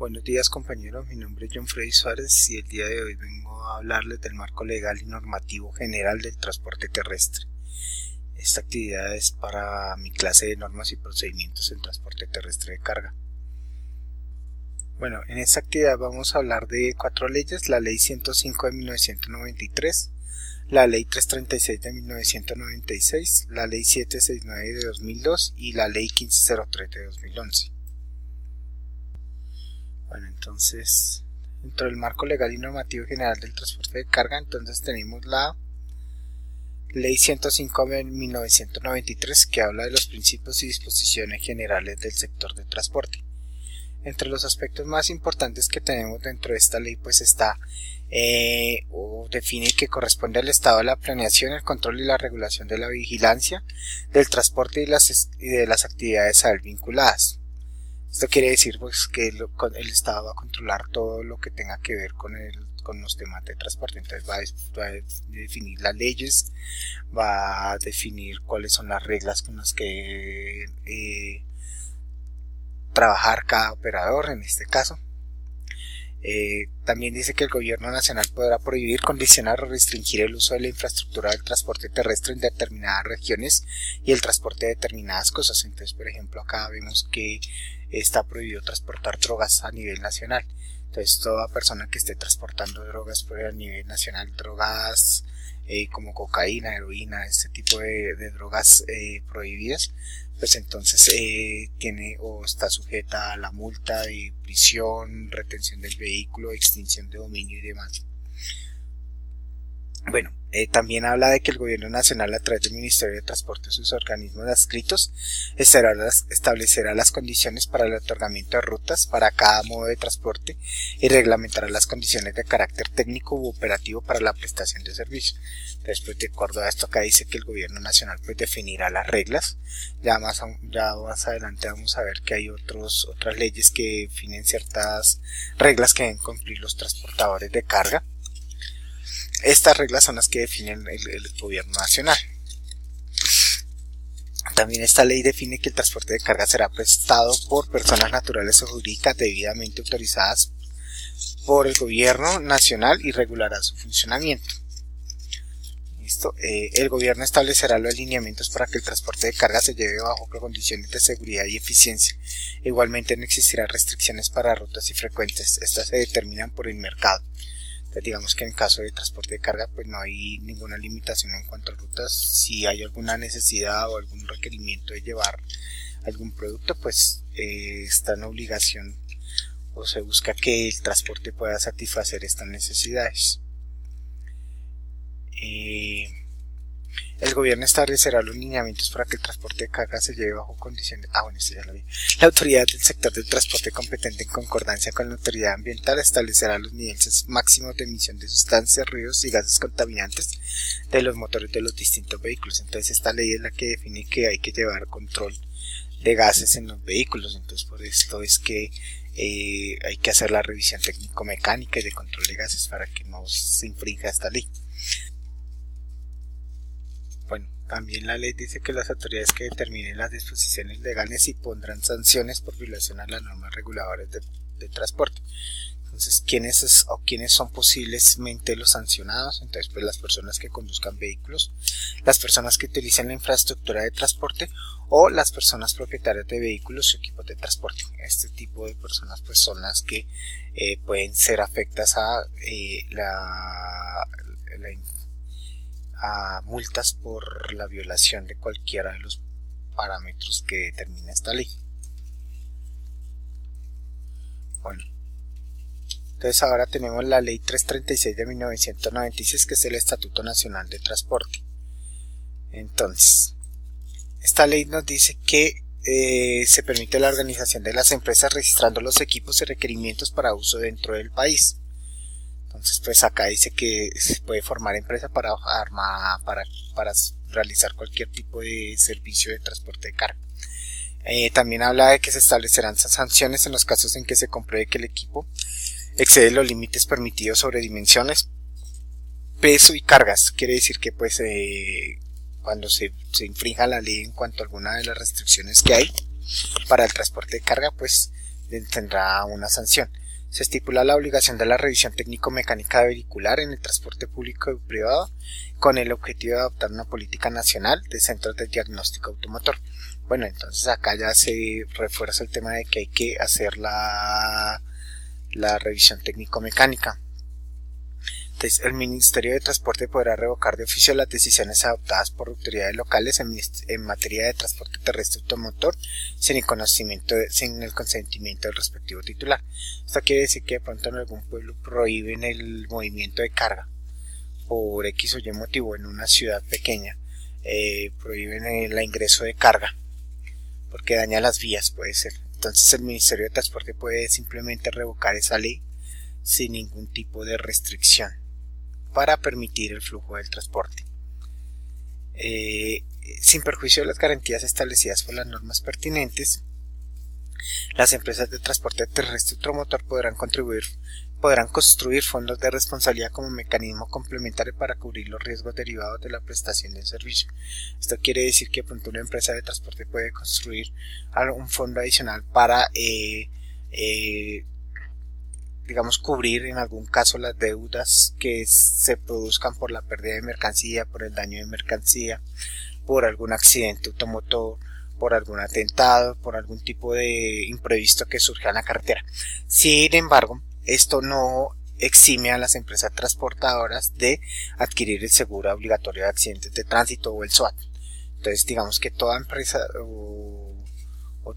Buenos días compañeros, mi nombre es John Freddy Suárez y el día de hoy vengo a hablarles del marco legal y normativo general del transporte terrestre. Esta actividad es para mi clase de normas y procedimientos en transporte terrestre de carga. Bueno, en esta actividad vamos a hablar de 4 leyes: la ley 105 de 1993, la ley 336 de 1996, la ley 769 de 2002 y la ley 1503 de 2011. Bueno, entonces, dentro del marco legal y normativo general del transporte de carga, entonces tenemos la Ley 105 de 1993, que habla de los principios y disposiciones generales del sector de transporte. Entre los aspectos más importantes que tenemos dentro de esta ley, pues está o define que corresponde al Estado a la planeación, el control y la regulación de la vigilancia del transporte y de las actividades a él vinculadas. Esto quiere decir pues que el Estado va a controlar todo lo que tenga que ver con los temas de transporte. Entonces va a definir las leyes, va a definir cuáles son las reglas con las que trabajar cada operador en este caso. También dice que el gobierno nacional podrá prohibir, condicionar o restringir el uso de la infraestructura del transporte terrestre en determinadas regiones y el transporte de determinadas cosas. Entonces, por ejemplo, acá vemos que está prohibido transportar drogas a nivel nacional. Entonces, toda persona que esté transportando drogas a nivel nacional, drogas como cocaína, heroína, este tipo de drogas prohibidas, pues entonces tiene o está sujeta a la multa de prisión, retención del vehículo, extinción de dominio y demás. Bueno, también habla de que el gobierno nacional, a través del Ministerio de Transporte y sus organismos adscritos, establecerá las condiciones para el otorgamiento de rutas para cada modo de transporte y reglamentará las condiciones de carácter técnico u operativo para la prestación de servicio. Entonces, pues, de acuerdo a esto, acá dice que el gobierno nacional pues definirá las reglas. Ya más adelante vamos a ver que hay otras leyes que definen ciertas reglas que deben cumplir los transportadores de carga. Estas reglas son las que definen el gobierno nacional. También esta ley define que el transporte de carga será prestado por personas naturales o jurídicas debidamente autorizadas por el gobierno nacional y regulará su funcionamiento. ¿Listo? El gobierno establecerá los lineamientos para que el transporte de carga se lleve bajo condiciones de seguridad y eficiencia. Igualmente no existirán restricciones para rutas y frecuencias. Estas se determinan por el mercado. Entonces, digamos que en caso de transporte de carga pues no hay ninguna limitación en cuanto a rutas. Si hay alguna necesidad o algún requerimiento de llevar algún producto, pues está en obligación o se busca que el transporte pueda satisfacer estas necesidades. El gobierno establecerá los lineamientos para que el transporte de carga se lleve bajo condiciones. Esto ya lo vi. La autoridad del sector del transporte competente, en concordancia con la autoridad ambiental, establecerá los niveles máximos de emisión de sustancias, ruidos y gases contaminantes de los motores de los distintos vehículos. Entonces, esta ley es la que define que hay que llevar control de gases en los vehículos. Entonces, por esto es que hay que hacer la revisión técnico-mecánica y de control de gases para que no se infrinja esta ley. Bueno, también la ley dice que las autoridades que determinen las disposiciones legales y pondrán sanciones por violación a las normas reguladoras de transporte. Entonces, ¿quiénes son posiblemente los sancionados? Entonces, pues las personas que conduzcan vehículos, las personas que utilicen la infraestructura de transporte o las personas propietarias de vehículos o equipos de transporte. Este tipo de personas pues son las que pueden ser afectadas a multas por la violación de cualquiera de los parámetros que determina esta ley. Bueno, entonces ahora tenemos la ley 336 de 1996, que es el Estatuto Nacional de Transporte. Entonces, esta ley nos dice que se permite la organización de las empresas registrando los equipos y requerimientos para uso dentro del país. Entonces, pues acá dice que se puede formar empresa para realizar cualquier tipo de servicio de transporte de carga. También habla de que se establecerán sanciones en los casos en que se compruebe que el equipo excede los límites permitidos sobre dimensiones, peso y cargas. Quiere decir que pues cuando se infrinja la ley en cuanto a alguna de las restricciones que hay para el transporte de carga, pues tendrá una sanción. Se estipula la obligación de la revisión técnico-mecánica vehicular en el transporte público y privado con el objetivo de adoptar una política nacional de centros de diagnóstico automotor. Bueno, entonces acá ya se refuerza el tema de que hay que hacer la revisión técnico-mecánica. Entonces, el Ministerio de Transporte podrá revocar de oficio las decisiones adoptadas por autoridades locales en materia de transporte terrestre automotor sin el consentimiento del respectivo titular. Esto quiere decir que de pronto en algún pueblo prohíben el movimiento de carga por X o Y motivo, en una ciudad pequeña prohíben el ingreso de carga porque daña las vías, puede ser. Entonces el Ministerio de Transporte puede simplemente revocar esa ley sin ningún tipo de restricción para permitir el flujo del transporte, sin perjuicio de las garantías establecidas por las normas pertinentes. Las empresas de transporte terrestre automotor podrán construir fondos de responsabilidad como mecanismo complementario para cubrir los riesgos derivados de la prestación del servicio. Esto quiere decir que pronto una empresa de transporte puede construir un fondo adicional para digamos, cubrir en algún caso las deudas que se produzcan por la pérdida de mercancía, por el daño de mercancía, por algún accidente automotor, por algún atentado, por algún tipo de imprevisto que surja en la carretera. Sin embargo, esto no exime a las empresas transportadoras de adquirir el seguro obligatorio de accidentes de tránsito o el SOAT. Entonces, digamos que toda empresa o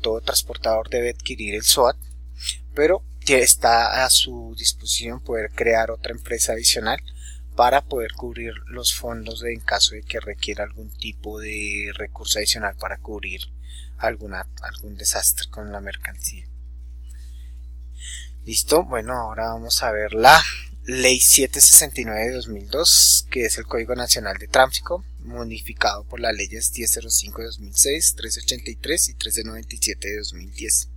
todo transportador debe adquirir el SOAT, pero está a su disposición poder crear otra empresa adicional para poder cubrir los fondos en caso de que requiera algún tipo de recurso adicional para cubrir algún desastre con la mercancía. Listo, bueno, ahora vamos a ver la Ley 769 de 2002, que es el Código Nacional de Tráfico, modificado por las leyes 1005 de 2006, 1383 y 1397 de 2010.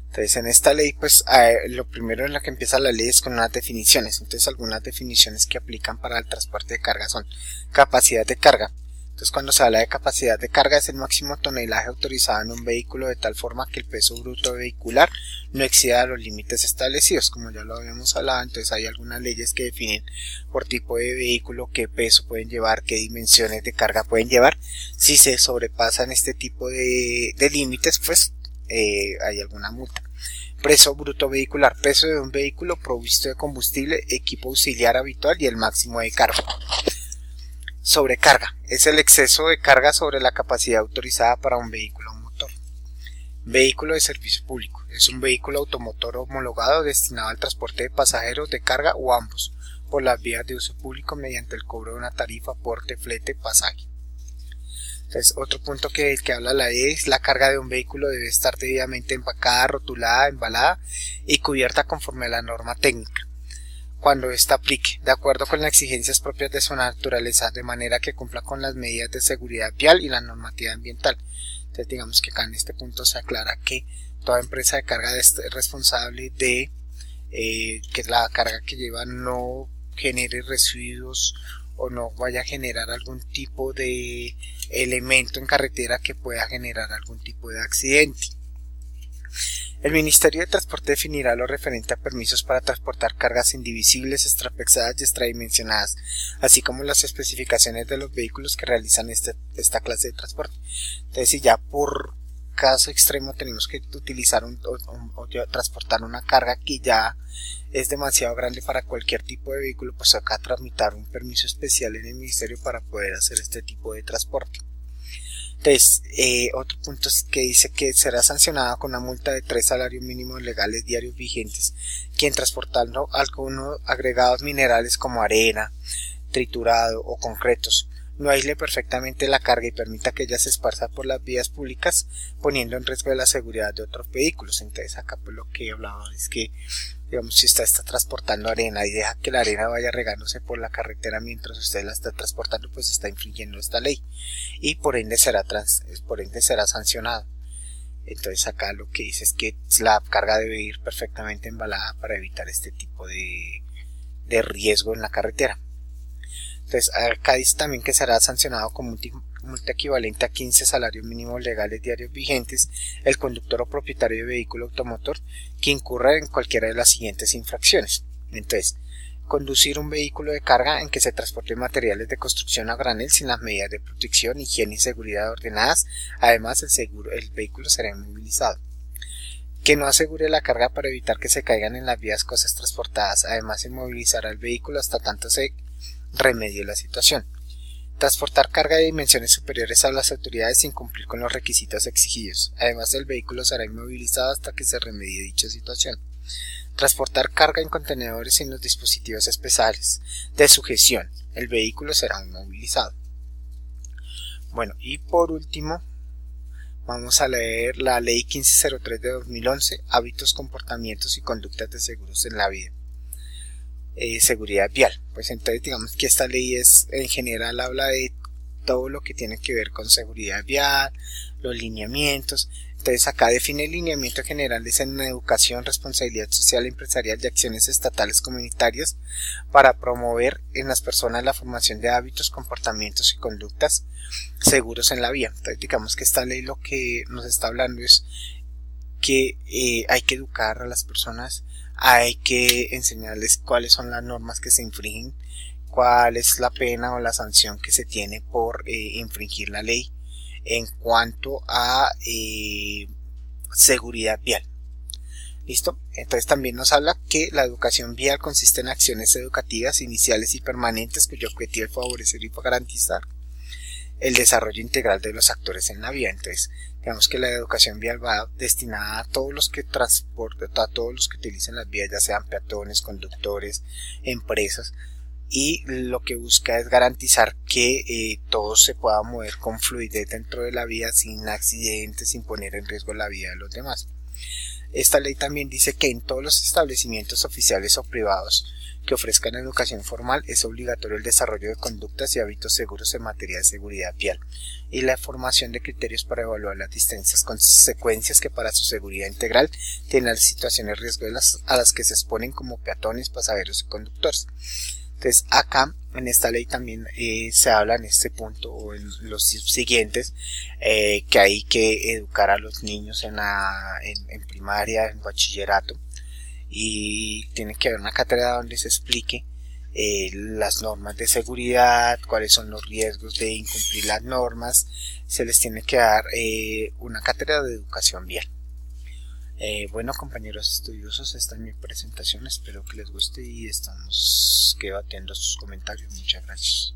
Entonces en esta ley, pues lo primero en lo que empieza la ley es con unas definiciones. Entonces algunas definiciones que aplican para el transporte de carga son capacidad de carga. Entonces cuando se habla de capacidad de carga es el máximo tonelaje autorizado en un vehículo de tal forma que el peso bruto vehicular no exceda los límites establecidos, como ya lo habíamos hablado. Entonces hay algunas leyes que definen por tipo de vehículo qué peso pueden llevar, qué dimensiones de carga pueden llevar. Si se sobrepasan este tipo de límites, pues hay alguna multa. Peso bruto vehicular, peso de un vehículo provisto de combustible, equipo auxiliar habitual y el máximo de carga. Sobrecarga es el exceso de carga sobre la capacidad autorizada para un vehículo o motor. Vehículo de servicio público es un vehículo automotor homologado destinado al transporte de pasajeros, de carga o ambos por las vías de uso público mediante el cobro de una tarifa, porte, flete, pasaje. Entonces, otro punto que habla la ley es la carga de un vehículo debe estar debidamente empacada, rotulada, embalada y cubierta conforme a la norma técnica, cuando ésta aplique, de acuerdo con las exigencias propias de su naturaleza, de manera que cumpla con las medidas de seguridad vial y la normativa ambiental. Entonces, digamos que acá en este punto se aclara que toda empresa de carga es responsable de que la carga que lleva no genere residuos o no vaya a generar algún tipo de elemento en carretera que pueda generar algún tipo de accidente. El Ministerio de Transporte definirá lo referente a permisos para transportar cargas indivisibles, extrapesadas y extradimensionadas, así como las especificaciones de los vehículos que realizan esta clase de transporte. Entonces, si ya por caso extremo tenemos que utilizar o transportar una carga que ya es demasiado grande para cualquier tipo de vehículo, pues acá tramitar un permiso especial en el ministerio para poder hacer este tipo de transporte. Entonces, otro punto es que dice que será sancionado con una multa de 3 salarios mínimos legales diarios vigentes quien transportando algunos agregados minerales como arena, triturado o concretos no aísle perfectamente la carga y permita que ella se esparza por las vías públicas, poniendo en riesgo de la seguridad de otros vehículos. Entonces acá pues lo que hablaba es que, digamos, si usted está transportando arena y deja que la arena vaya regándose por la carretera mientras usted la está transportando, pues está infringiendo esta ley y por ende será sancionado. Entonces acá lo que dice es que la carga debe ir perfectamente embalada para evitar este tipo de riesgo en la carretera. Entonces acá dice también que será sancionado con multa equivalente a 15 salarios mínimos legales diarios vigentes el conductor o propietario de vehículo automotor que incurra en cualquiera de las siguientes infracciones. Entonces, conducir un vehículo de carga en que se transporten materiales de construcción a granel sin las medidas de protección, higiene y seguridad ordenadas. Además, el vehículo será inmovilizado. Que no asegure la carga para evitar que se caigan en las vías cosas transportadas. Además, inmovilizará el vehículo hasta tanto se remedie la situación. Transportar carga de dimensiones superiores a las autoridades sin cumplir con los requisitos exigidos. Además, el vehículo será inmovilizado hasta que se remedie dicha situación. Transportar carga en contenedores sin los dispositivos especiales de sujeción. El vehículo será inmovilizado. Bueno, y por último, vamos a leer la Ley 1503 de 2011, hábitos, comportamientos y conductas de seguros en la vida. Seguridad vial. Pues entonces digamos que esta ley en general habla de todo lo que tiene que ver con seguridad vial, los lineamientos. Entonces acá define el lineamiento general en educación, responsabilidad social y empresarial de acciones estatales comunitarias para promover en las personas la formación de hábitos, comportamientos y conductas seguros en la vía. Entonces digamos que esta ley lo que nos está hablando es que hay que educar a las personas, hay que enseñarles cuáles son las normas que se infringen, cuál es la pena o la sanción que se tiene por infringir la ley en cuanto a seguridad vial. ¿Listo? Entonces también nos habla que la educación vial consiste en acciones educativas iniciales y permanentes cuyo objetivo es favorecer y garantizar el desarrollo integral de los actores en la vía. Entonces, digamos que la educación vial va destinada a todos los que transportan, a todos los que utilicen las vías, ya sean peatones, conductores, empresas, y lo que busca es garantizar que todos se puedan mover con fluidez dentro de la vía sin accidentes, sin poner en riesgo la vida de los demás. Esta ley también dice que en todos los establecimientos oficiales o privados que ofrezcan educación formal es obligatorio el desarrollo de conductas y hábitos seguros en materia de seguridad vial y la formación de criterios para evaluar las distintas consecuencias que para su seguridad integral tienen las situaciones de riesgo a las que se exponen como peatones, pasajeros y conductores. Entonces acá en esta ley también se habla en este punto o en los siguientes que hay que educar a los niños en primaria, en bachillerato, y tiene que haber una cátedra donde se explique las normas de seguridad, cuáles son los riesgos de incumplir las normas. Se les tiene que dar una cátedra de educación vial. Bueno, compañeros estudiosos, esta es mi presentación, espero que les guste y quedo atento a sus comentarios. Muchas gracias.